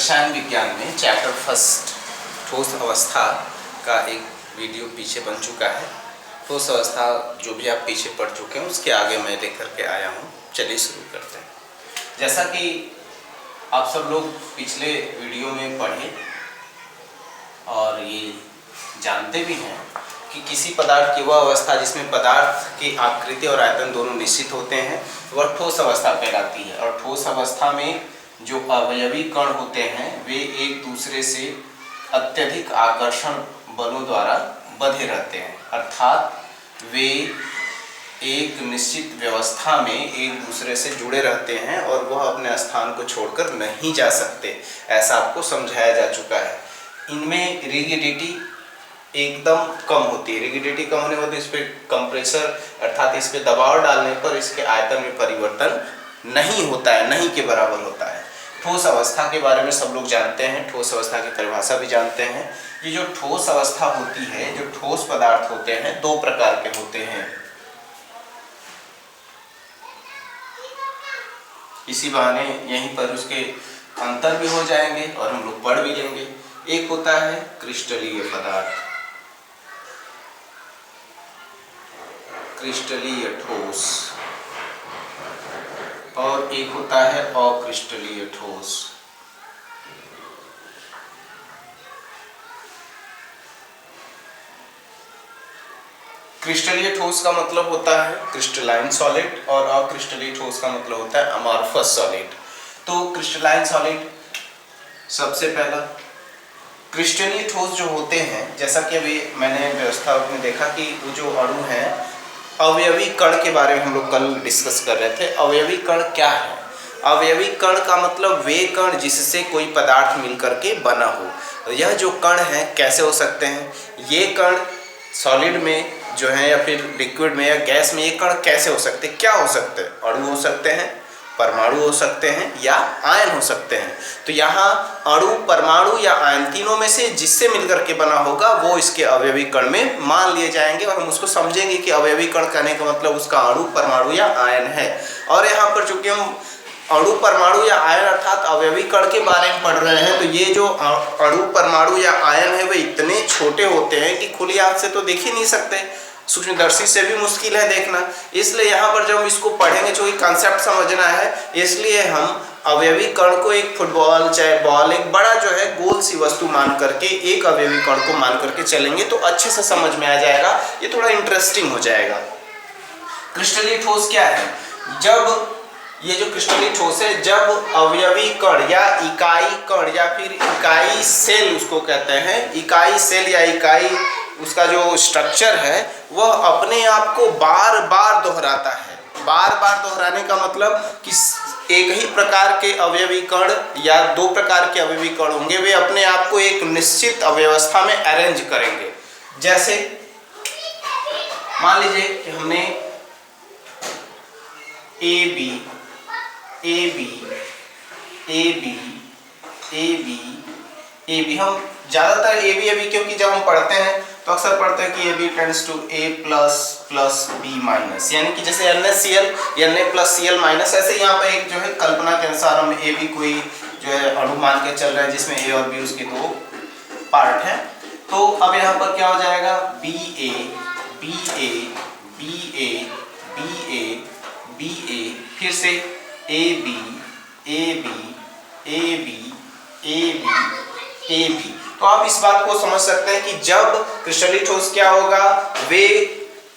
रसायन विज्ञान में चैप्टर फर्स्ट ठोस अवस्था का एक वीडियो पीछे बन चुका है। ठोस अवस्था जो भी आप पीछे पढ़ चुके हैं उसके आगे मैं लेकर के आया हूँ। चलिए शुरू करते हैं। जैसा कि आप सब लोग पिछले वीडियो में पढ़े और ये जानते भी हैं कि किसी पदार्थ की वह अवस्था जिसमें पदार्थ की आकृति और आयतन दोनों निश्चित होते हैं वह ठोस अवस्था कहलाती है। और ठोस अवस्था में जो अवयवी कण होते हैं वे एक दूसरे से अत्यधिक आकर्षण बलों द्वारा बंधे रहते हैं, अर्थात वे एक निश्चित व्यवस्था में एक दूसरे से जुड़े रहते हैं और वह अपने स्थान को छोड़कर नहीं जा सकते। ऐसा आपको समझाया जा चुका है। इनमें रिगिडिटी एकदम कम होती है। रिगिडिटी कम होने पर इस पर कंप्रेसर अर्थात इस पर दबाव डालने पर इसके आयतन में परिवर्तन नहीं होता है, नहीं के बराबर होता है। ठोस अवस्था के बारे में सब लोग जानते हैं, ठोस अवस्था की परिभाषा भी जानते हैं। ये जो ठोस अवस्था होती है, जो ठोस पदार्थ होते हैं दो प्रकार के होते हैं। इसी बहाने यहीं पर उसके अंतर भी हो जाएंगे और हम लोग पढ़ भी लेंगे। एक होता है क्रिस्टलीय पदार्थ, क्रिस्टलीय ठोस, और एक होता है अक्रिस्टलीय ठोस। क्रिस्टलीय ठोस का मतलब होता है क्रिस्टलाइन सॉलिड और अक्रिस्टलीय ठोस का मतलब होता है अमॉर्फस सॉलिड। तो क्रिस्टलाइन सॉलिड सबसे पहला। क्रिस्टलीय ठोस जो होते हैं, जैसा कि अभी मैंने व्यवस्था में देखा कि वो जो अणु हैं, अवयवी कण के बारे में हम लोग कल डिस्कस कर रहे थे। अवयवी कण क्या है? अवयवी कण का मतलब वे कण जिससे कोई पदार्थ मिलकर के बना हो। यह जो कण है कैसे हो सकते हैं? ये कण सॉलिड में जो है या फिर लिक्विड में या गैस में ये कण कैसे हो सकते हैं? क्या हो सकते हैं? अणु हो सकते हैं, परमाणु हो सकते हैं या आयन हो सकते हैं। तो यहाँ अणु, परमाणु या आयन तीनों में से जिससे मिलकर के बना होगा वो इसके अवयवी कण में मान लिए जाएंगे और हम उसको समझेंगे कि अवयवी कण कहने का मतलब उसका अणु, परमाणु या आयन है। और यहाँ पर चूंकि हम अणु, परमाणु या आयन अर्थात अवयवी कण के बारे में पढ़ रहे हैं, तो ये जो अणु, परमाणु या आयन है वे इतने छोटे होते हैं कि खुली आंख से तो देख ही नहीं सकते, सूक्ष्मदर्शी से भी मुश्किल है देखना। इसलिए यहाँ पर जब हम इसको पढ़ेंगे, चूँकि कंसेप्ट समझना है, इसलिए हम अवयवी कण को एक फुटबॉल चाहे बॉल, एक बड़ा जो है गोल सी वस्तु मान करके एक अवयवी कण को मान करके चलेंगे तो अच्छे से समझ में आ जाएगा। ये थोड़ा इंटरेस्टिंग हो जाएगा। क्रिस्टलीय ठोस क्या है? जब ये जो क्रिस्टलीय ठोस है, जब अवयवी कण या इकाई कण या फिर इकाई सेल उसको कहते हैं, इकाई सेल या इकाई उसका जो स्ट्रक्चर है वह अपने आप को बार बार दोहराता है। बार बार दोहराने का मतलब कि एक ही प्रकार के अवयवी कण या दो प्रकार के अवयवी कण होंगे, वे अपने आप को एक निश्चित अव्यवस्था में अरेंज करेंगे। जैसे मान लीजिए कि हमने A B A B A B A B A B, हम ज़्यादातर ए बी क्योंकि जब हम पढ़ते हैं तो अक्सर पढ़ते हैं कि A B tends to A plus plus B minus, यानी कि जैसे NaCl Na+Cl माइनस, ऐसे यहाँ पर एक जो है कल्पना के अनुसार हम ए बी कोई जो है अणु मान के चल रहे हैं जिसमें ए और बी उसके दो पार्ट हैं। तो अब यहाँ पर क्या हो जाएगा? B A B A B A B A B A, फिर से A B A B A B A B A B. तो आप इस बात को समझ सकते हैं कि जब क्रिस्टलीय ठोस क्या होगा, वे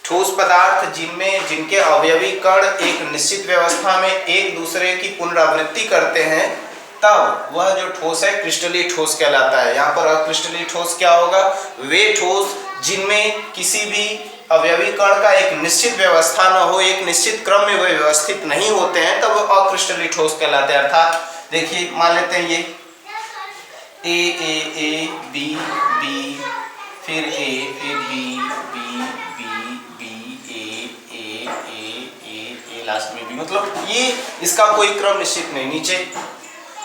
ठोस पदार्थ जिनके अवयवी कण एक निश्चित व्यवस्था में एक दूसरे की पुनरावृत्ति करते हैं, तब वह जो ठोस है क्रिस्टलीय ठोस कहलाता है। यहाँ पर अक्रिस्टलीय ठोस क्या होगा? वे ठोस जिनमें किसी भी अवयवी कण का एक निश्चित व्यवस्था न हो, एक निश्चित क्रम में वे व्यवस्थित नहीं होते हैं, तब वह अक्रिस्टलीय ठोस कहलाते हैं। अर्थात देखिए, मान लेते हैं ये ए ए ए बी बी, फिर ए फिर B B B B A A A A A, last में बी, मतलब ये इसका कोई क्रम निश्चित नहीं। नीचे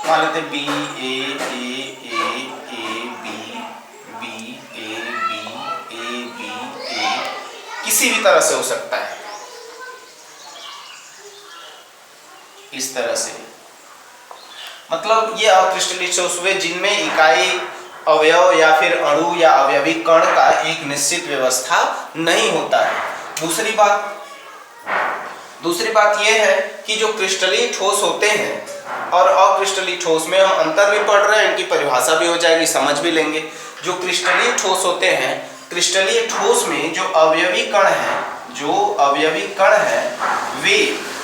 मान लेते B A A A A B B A B A B A, किसी भी तरह से हो सकता है, इस तरह से मतलब ये अक्रिस्टलीय ठोस हुए जिनमें इकाई, अवयव या फिर अणु या अवयवी कण का एक निश्चित व्यवस्था नहीं होता है। दूसरी बात यह है कि जो क्रिस्टलीय ठोस होते हैं और अक्रिस्टलीय ठोस में हम अंतर भी पढ़ रहे हैं, इनकी परिभाषा भी हो जाएगी, समझ भी लेंगे। जो क्रिस्टलीय ठोस होते हैं, क्रिस्टलीय ठोस में जो अवयवी कण है वे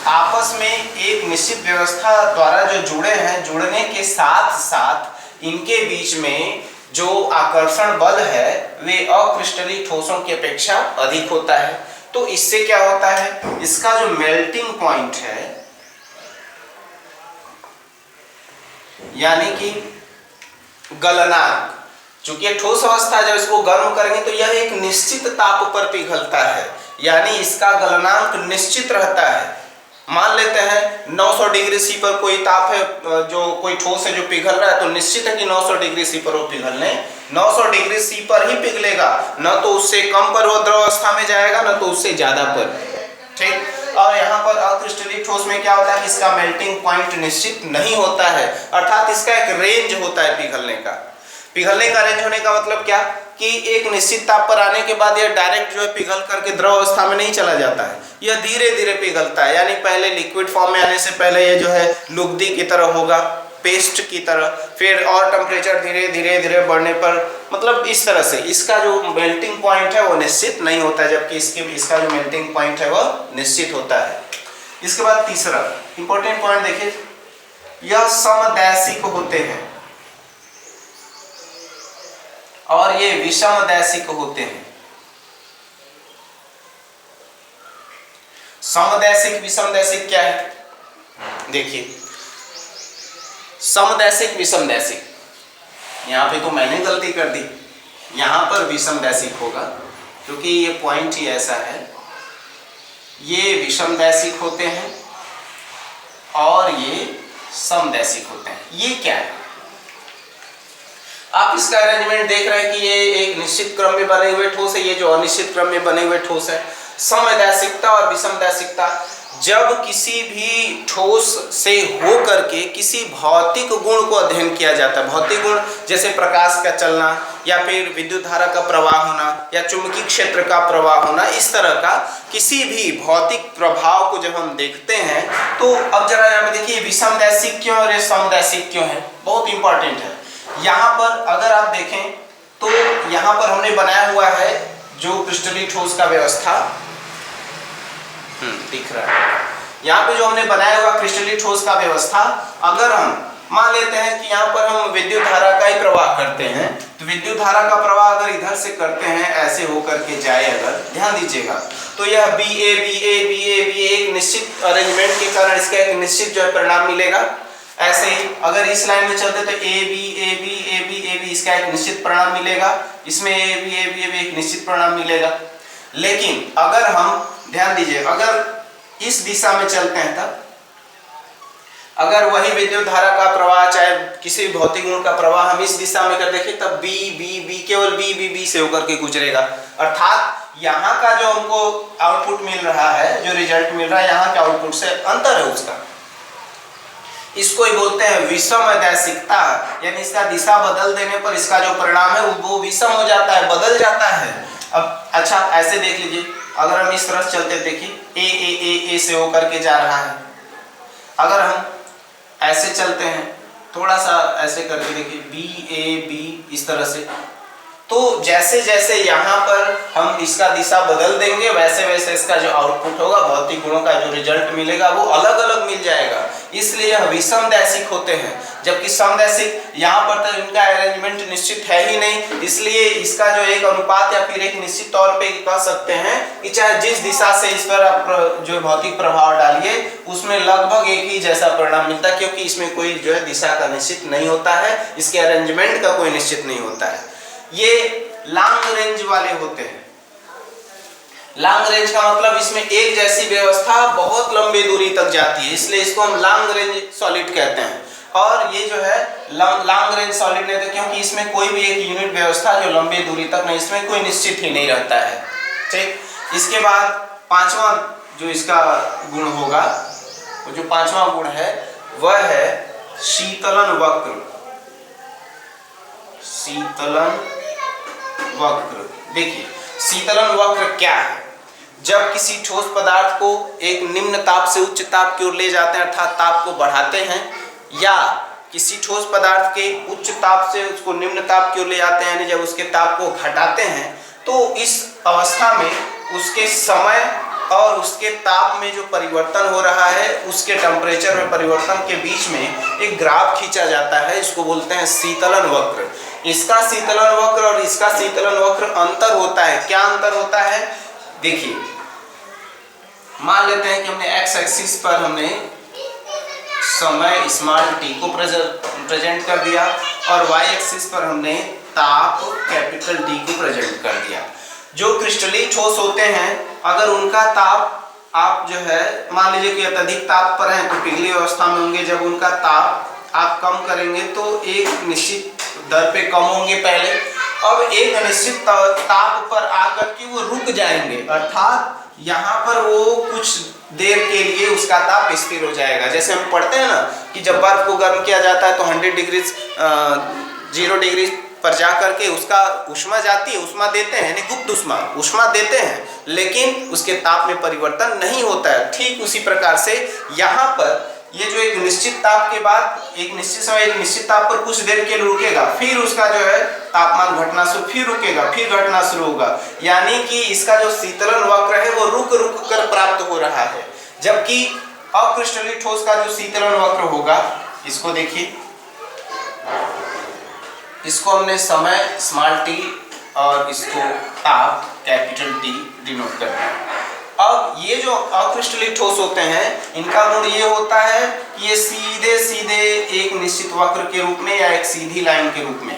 आपस में एक निश्चित व्यवस्था द्वारा जो जुड़े हैं, जुड़ने के साथ साथ इनके बीच में जो आकर्षण बल है वे अक्रिस्टलीय ठोसों की अपेक्षा अधिक होता है। तो इससे क्या होता है, इसका जो मेल्टिंग पॉइंट है, यानी कि गलनांक, चूंकि ये ठोस अवस्था है, जब इसको गर्म करेंगे तो यह एक निश्चित ताप पर पिघलता है, यानी इसका गलनांक निश्चित रहता है। मान लेते हैं 900 डिग्री सी पर कोई ताप है, जो कोई ठोस है जो पिघल रहा है, तो निश्चित है कि 900 डिग्री सी पर वो पिघलने 900 डिग्री सी पर ही पिघलेगा, न तो उससे कम पर वो द्रव अवस्था में जाएगा, न तो उससे ज्यादा पर। ठीक। और यहाँ पर अक्रिस्टलीय ठोस में क्या होता है कि इसका मेल्टिंग पॉइंट निश्चित नहीं होता है, अर्थात इसका एक रेंज होता है पिघलने का रेंज होने का मतलब क्या कि एक निश्चित ताप पर आने के बाद यह डायरेक्ट जो है पिघल करके द्रव अवस्था में नहीं चला जाता है, यह धीरे धीरे पिघलता है। यानी पहले लिक्विड फॉर्म में आने से पहले यह जो है लुगदी की तरह होगा, पेस्ट की तरह, फिर और टेम्परेचर धीरे धीरे बढ़ने पर, मतलब इस तरह से इसका जो मेल्टिंग पॉइंट है वो निश्चित नहीं होता है, जबकि इसका जो मेल्टिंग पॉइंट है वो निश्चित होता है। इसके बाद तीसरा इंपॉर्टेंट पॉइंट देखिए, यह समदैशिक होते हैं और ये विषमदैशिक होते हैं। समदैशिक विषमदैशिक क्या है, देखिए समदैशिक विषमदैशिक, यहां पे तो मैंने गलती कर दी, यहां पर विषमदैशिक होगा क्योंकि ये पॉइंट ही ऐसा है। ये विषमदैशिक होते हैं और ये समदैशिक होते हैं। ये क्या है, आप इसका अरेंजमेंट देख रहे हैं कि ये एक निश्चित क्रम में बने हुए ठोस है, ये जो अनिश्चित क्रम में बने हुए ठोस है। समदैशिकता और विषमदैशिकता, जब किसी भी ठोस से हो करके किसी भौतिक गुण को अध्ययन किया जाता है, भौतिक गुण जैसे प्रकाश का चलना या फिर विद्युत धारा का प्रवाह होना या चुंबकीय क्षेत्र का प्रवाह होना, इस तरह का किसी भी भौतिक प्रभाव को जब हम देखते हैं तो अब जरा यहाँ पे देखिए विषमदैशिक क्यों और समदैशिक क्यों है, बहुत इंपॉर्टेंट है। यहाँ पर अगर आप देखें तो यहाँ पर हमने बनाया हुआ है जो क्रिस्टलीय ठोस का व्यवस्था दिख रहा है, यहाँ पे जो हमने बनाया हुआ क्रिस्टलीय ठोस का व्यवस्था, अगर हम मान लेते हैं कि यहाँ पर हम विद्युत धारा का ही प्रवाह करते हैं, तो विद्युत धारा का प्रवाह अगर इधर से करते हैं ऐसे होकर के जाए, अगर ध्यान दीजिएगा तो यह BA एक निश्चित अरेंजमेंट के कारण इसका एक निश्चित जो है परिणाम मिलेगा। ऐसे ही अगर इस लाइन में चलते तो AB इसका एक निश्चित परिणाम मिलेगा, इसमें AB एक निश्चित परिणाम मिलेगा। लेकिन अगर हम ध्यान दीजिए, अगर इस दिशा में चलते हैं तब अगर वही विद्युत धारा का प्रवाह चाहे किसी भौतिक गुण का प्रवाह हम इस दिशा में कर देखें तब B केवल B से होकर के गुजरेगा, अर्थात यहाँ का जो हमको आउटपुट मिल रहा है, जो रिजल्ट मिल रहा है यहाँ के आउटपुट से अंतर है उसका, इसको ही बोलते हैं विषमदैशिकता। यानी इसका दिशा बदल देने पर इसका जो परिणाम है वो विषम हो जाता है, बदल जाता है। अब अच्छा ऐसे देख लीजिए, अगर हम इस तरह चलते देखिए A से होकर के जा रहा है, अगर हम ऐसे चलते हैं थोड़ा सा ऐसे करके देखिए B इस तरह से, तो जैसे जैसे यहाँ पर हम इसका दिशा बदल देंगे वैसे वैसे इसका जो आउटपुट होगा, भौतिक गुणों का जो रिजल्ट मिलेगा वो अलग अलग मिल जाएगा, इसलिए यह विषमदैशिक होते हैं। जबकि समदैशिक यहाँ पर तो इनका अरेंजमेंट निश्चित है ही नहीं, इसलिए इसका जो एक अनुपात या फिर एक निश्चित तौर पे कह सकते हैं कि चाहे जिस दिशा से इस पर आप जो भौतिक प्रभाव डालिए उसमें लगभग एक ही जैसा परिणाम मिलता है, क्योंकि इसमें कोई जो है दिशा का निश्चित नहीं होता है, इसके अरेंजमेंट का कोई निश्चित नहीं होता है। ये लॉन्ग रेंज वाले होते हैं। लॉन्ग रेंज का मतलब इसमें एक जैसी व्यवस्था बहुत लंबी दूरी तक जाती है, इसलिए इसको हम लॉन्ग रेंज सॉलिड कहते हैं। और ये जो है लॉन्ग रेंज सॉलिड नहीं, तो क्योंकि इसमें कोई भी एक यूनिट व्यवस्था जो लंबी दूरी तक नहीं, इसमें कोई निश्चित ही नहीं रहता है। ठीक, इसके बाद पांचवा जो इसका गुण होगा, वो जो पांचवा गुण है वह है शीतलन वक्र, शीतलन वक्र। देखिए शीतलन वक्र क्या है? जब किसी ठोस पदार्थ को एक निम्न ताप से उच्च ताप की ओर ले जाते हैं अर्थात ताप को बढ़ाते हैं, या किसी ठोस पदार्थ के उच्च ताप से उसको निम्न ताप की ओर ले जाते हैं, यानी जब उसके ताप को घटाते हैं, तो इस अवस्था में उसके समय और उसके ताप में जो परिवर्तन हो रहा है, उसके टेम्परेचर में परिवर्तन के बीच में एक ग्राफ खींचा जाता है। इसको बोलते हैं शीतलन वक्र। इसका शीतलन वक्र और इसका शीतलन वक्र अंतर होता है। क्या अंतर होता है? देखिए मान लेते हैं कि हमने एक्स एक्सिस पर हमने समय स्मॉल टी को प्रेजेंट कर दिया और वाई एक्सिस पर हमने ताप कैपिटल डी को प्रेजेंट कर दिया। जो क्रिस्टलीय ठोस होते हैं अगर उनका ताप आप जो है मान लीजिए कि अत्यधिक ताप पर हैं तो पिघली अवस्था में होंगे, जब उनका ताप आप कम करेंगे तो एक निश्चित दर पे कम होंगे पहले, अब एक निश्चित ताप पर आकर के वो रुक जाएंगे, अर्थात यहाँ पर वो कुछ देर के लिए उसका ताप स्थिर हो जाएगा। जैसे हम पढ़ते हैं ना कि जब बर्फ को गर्म किया जाता है तो 100 डिग्री 0 डिग्री पर जा करके उसका उष्मा जाती है, उष्मा देते हैं, यानी गुप्त उष्मा देते हैं, लेकिन उसके ताप में परिवर्तन नहीं होता है। ठीक उसी प्रकार से यहाँ पर ये जो एक निश्चित ताप के बाद एक निश्चित समय एक निश्चित ताप पर कुछ देर के लिए रुकेगा, फिर उसका जो है तापमान घटना शुरू, फिर रुकेगा, फिर घटना शुरू होगा, यानी कि इसका जो शीतलन वक्र है वो रुक रुक कर प्राप्त हो रहा है। जबकि अक्रिस्टलीय ठोस का जो शीतलन वक्र होगा, इसको देखिए, इसको हमने समय स्मॉल टी और इसको ताप कैपिटल टी डिनोट कर दिया। अब ये जो अक्रिस्टलीय ठोस होते हैं इनका गुण ये होता है कि ये सीधे सीधे एक निश्चित वक्र के रूप में या एक सीधी लाइन के रूप में,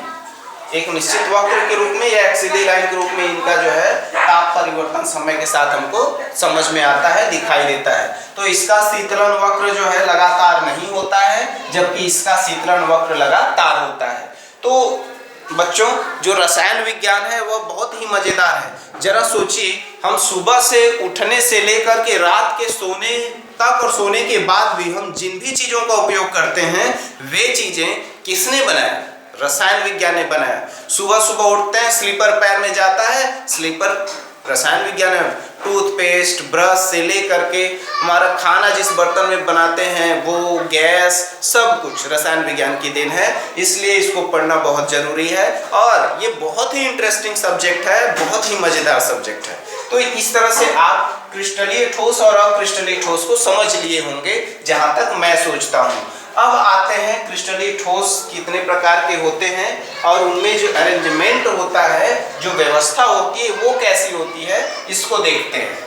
एक निश्चित वक्र के रूप में या एक सीधी लाइन के रूप में इनका जो है ताप परिवर्तन समय के साथ हमको समझ में आता है, दिखाई देता है। तो इसका शीतलन वक्र जो है लगातार नहीं होता है, जबकि इसका शीतलन वक्र लगातार होता है। तो बच्चों जो रसायन विज्ञान है वह बहुत ही मजेदार है। जरा सोचिए, हम सुबह से उठने से लेकर के रात के सोने तक और सोने के बाद भी हम जिन भी चीजों का उपयोग करते हैं वे चीजें किसने बनाया? रसायन विज्ञान ने बनाया। सुबह सुबह उठते हैं, स्लीपर पैर में जाता है, स्लीपर रसायन विज्ञान है। टूथपेस्ट, ब्रश से लेकर के हमारा खाना जिस बर्तन में बनाते हैं वो, गैस, सब कुछ रसायन विज्ञान की देन है। इसलिए इसको पढ़ना बहुत जरूरी है और ये बहुत ही इंटरेस्टिंग सब्जेक्ट है, बहुत ही मजेदार सब्जेक्ट है। तो इस तरह से आप क्रिस्टलीय ठोस और अक्रिस्टलीय ठोस को समझ लिए होंगे, जहां तक मैं सोचता हूँ। अब आते हैं क्रिस्टलीय ठोस कितने प्रकार के होते हैं और उनमें जो अरेंजमेंट होता है, जो व्यवस्था होती है वो कैसी होती है, इसको देखते हैं।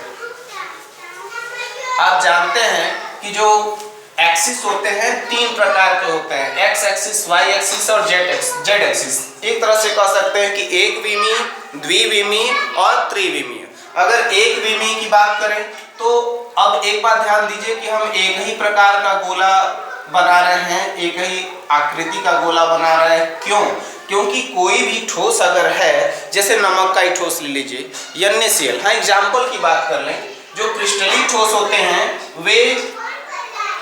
आप जानते हैं कि जो एक्सिस होते हैं 3 प्रकार के होते हैं, एक्स एक्सिस, वाई एक्सिस और जेड एक्सिस। एक तरह से कह सकते हैं कि एक विमीय, द्विविमीय और त्रिविमीय। अगर एक विमीय की बात करें तो अब एक बात ध्यान दीजिए कि हम एक ही प्रकार का गोला बना रहे हैं, एक ही आकृति का गोला बना रहे हैं। क्यों? क्योंकि कोई भी ठोस अगर है, जैसे नमक का ही ठोस ले लीजिए, NaCl। हाँ, एग्जाम्पल की बात कर लें, जो क्रिस्टलीय ठोस होते हैं वे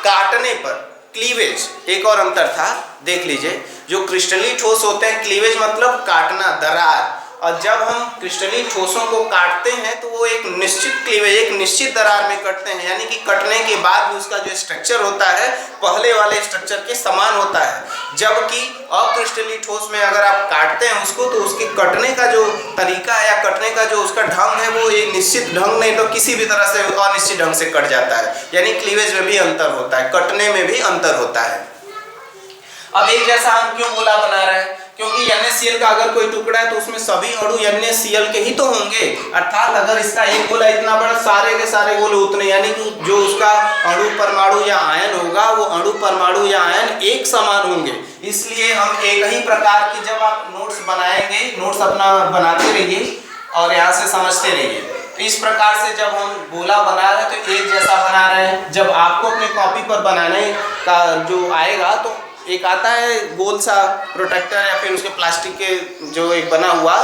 काटने पर, क्लीवेज, एक और अंतर था, देख लीजिए। जो क्रिस्टलीय ठोस होते हैं, क्लीवेज मतलब काटना, दरार, और जब हम क्रिस्टलीय ठोसों को काटते हैं तो वो एक निश्चित क्लीवेज, एक निश्चित दरार में कटते हैं, यानी कि कटने के बाद भी उसका जो स्ट्रक्चर होता है पहले वाले स्ट्रक्चर के समान होता है। जबकि अक्रिस्टलीय ठोस में अगर आप काटते हैं उसको तो उसके कटने का जो तरीका है या कटने का जो उसका ढंग है वो एक निश्चित ढंग नहीं तो किसी भी तरह से अनिश्चित ढंग से कट जाता है, यानी क्लीवेज में भी अंतर होता है, कटने में भी अंतर होता है। अब एक जैसा हम क्यों गोला बना रहे हैं? क्योंकि NaCl का अगर कोई टुकड़ा है तो उसमें सभी अणु NaCl के ही तो होंगे, अर्थात अगर इसका एक गोला इतना बड़ा, सारे के सारे गोले उतने, यानी कि जो उसका अणु परमाणु या आयन होगा वो अणु परमाणु या आयन एक समान होंगे। इसलिए हम एक ही प्रकार की, जब आप नोट्स बनाएंगे, नोट्स अपना बनाते रहिए और यहाँ से समझते रहिए। तो इस प्रकार से जब हम गोला बना रहे हैं तो एक जैसा बना रहे हैं। जब आपको अपने कॉपी पर बनाने का जो आएगा तो एक आता है गोल सा प्रोटेक्टर या फिर उसके प्लास्टिक के जो एक बना हुआ,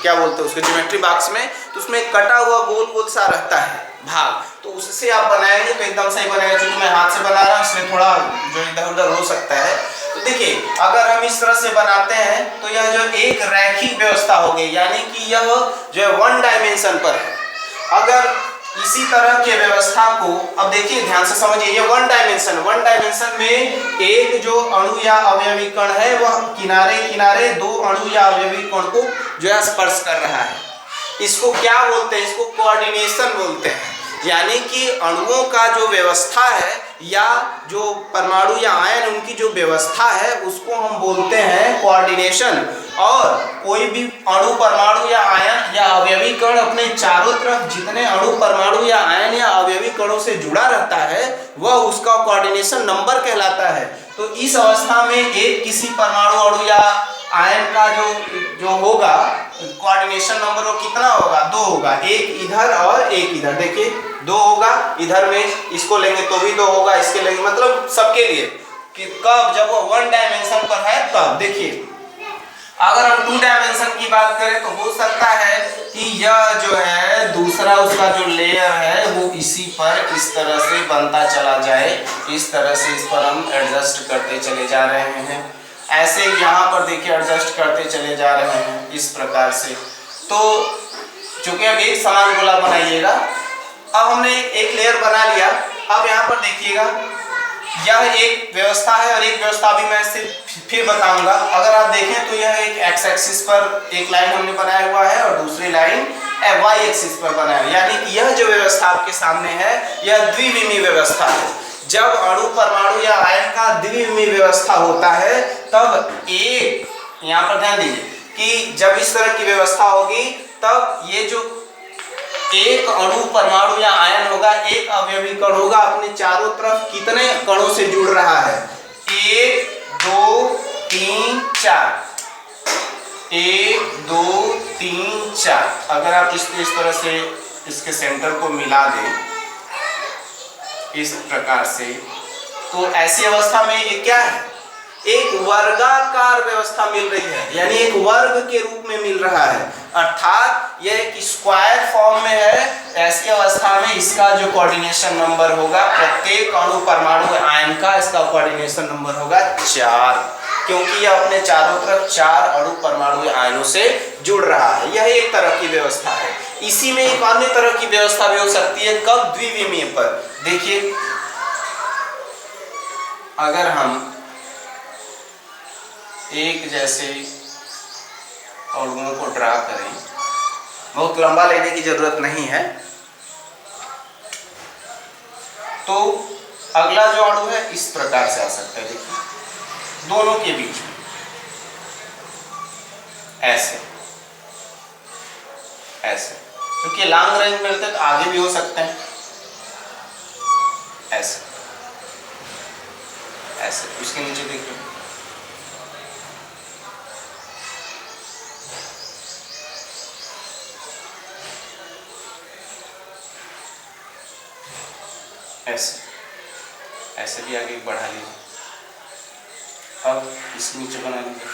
क्या बोलते हैं उसके, ज्योमेट्री बॉक्स में, तो उसमें कटा हुआ गोल गोल सा रहता है भाग, तो तो उससे आप बनाएंगे तो एकदम सही बनेगा। क्योंकि मैं हाथ से बना रहा हूँ इसमें थोड़ा जो इधर उधर हो सकता है। तो देखिए अगर हम इस तरह से बनाते हैं तो यह जो एक रैखिक व्यवस्था होगी, यानी कि यह जो है वन डायमेंशन पर है। अगर इसी तरह के व्यवस्था को, अब देखिए ध्यान से समझिए, ये वन डायमेंशन में एक जो अणु या अवयवी कण है वह किनारे किनारे दो अणु या अवयवी कण को जो है स्पर्श कर रहा है। इसको क्या बोलते हैं? इसको कोऑर्डिनेशन बोलते हैं। यानी कि अणुओं का जो व्यवस्था है या जो परमाणु या आयन उनकी जो व्यवस्था है उसको हम बोलते हैं कोऑर्डिनेशन। और कोई भी अणु परमाणु या आयन या अवयवी कण अपने चारों तरफ जितने अणु परमाणु या आयन या अवयवी कणों से जुड़ा रहता है वह उसका कोऑर्डिनेशन नंबर कहलाता है। तो इस अवस्था में एक किसी परमाणु अणु या आयन का जो होगा कोऑर्डिनेशन नंबर वो कितना होगा? 2 होगा। एक इधर और एक इधर, देखिए 2 होगा। इधर में इसको लेंगे तो भी 2 होगा, इसके लेंगे, मतलब सबके लिए कि कब? जब वो वन डायमेंशन पर है तब। देखिए अगर हम 2 डायमेंशन की बात करें तो हो सकता है कि यह जो है दूसरा उसका जो लेयर है वो इसी पर इस तरह से बनता चला जाए। इस तरह से इस पर हम एडजस्ट करते चले जा रहे हैं। ऐसे यहाँ पर देखिए एडजस्ट करते चले जा रहे हैं इस प्रकार से। तो चूंकि अब एक समान गोला बनाइएगा, अब हमने एक लेयर बना लिया। अब यहाँ पर देखिएगा यह एक व्यवस्था है और एक व्यवस्था भी मैं फिर बताऊंगा। अगर आप देखें तो यह एक एक्स एक्सिस पर एक लाइन हमने बनाया हुआ है और दूसरी लाइन वाई एक्सिस पर बनाया है। यानी कि यह जो व्यवस्था आपके सामने है यह द्विविमीय व्यवस्था है। जब अणु परमाणु या आयन का द्विविमीय व्यवस्था होता है तब एक, यहाँ पर ध्यान दीजिए कि जब इस तरह की व्यवस्था होगी तब ये जो एक अणु परमाणु या आयन होगा, एक अवयवी कण होगा, अपने चारों तरफ कितने कणों से जुड़ रहा है? 1 2 3 4, 1 2 3 4। अगर आप इस तरह से इसके सेंटर को मिला दें इस प्रकार से, तो ऐसी अवस्था में ये क्या है? एक वर्गाकार व्यवस्था मिल रही है, यानी एक वर्ग के रूप में मिल रहा है, अर्थात यह एक स्क्वायर फॉर्म में है। ऐसी अवस्था में इसका जो कोऑर्डिनेशन नंबर होगा प्रत्येक अणु परमाणु आयन का, इसका कोऑर्डिनेशन नंबर होगा 4, क्योंकि यह अपने चारों तरफ 4 अणु परमाणु आयनों से जुड़ रहा है। यह एक तरह की व्यवस्था है। इसी में एक अन्य तरह की व्यवस्था भी हो सकती है, कब? द्विविमीय पर। देखिए अगर हम एक जैसे अणुओं को ड्रा करें, बहुत लंबा लेने की जरूरत नहीं है, तो अगला जो अणु है इस प्रकार से आ सकता है। देखिए दोनों के बीच में ऐसे ऐसे, क्योंकि लॉन्ग रेंज में रहते हैं तो आगे भी हो सकते हैं, ऐसे ऐसे। उसके नीचे देखिए ऐसे ऐसे भी आगे बढ़ा लीजिए। अब इसके नीचे बना लीजिए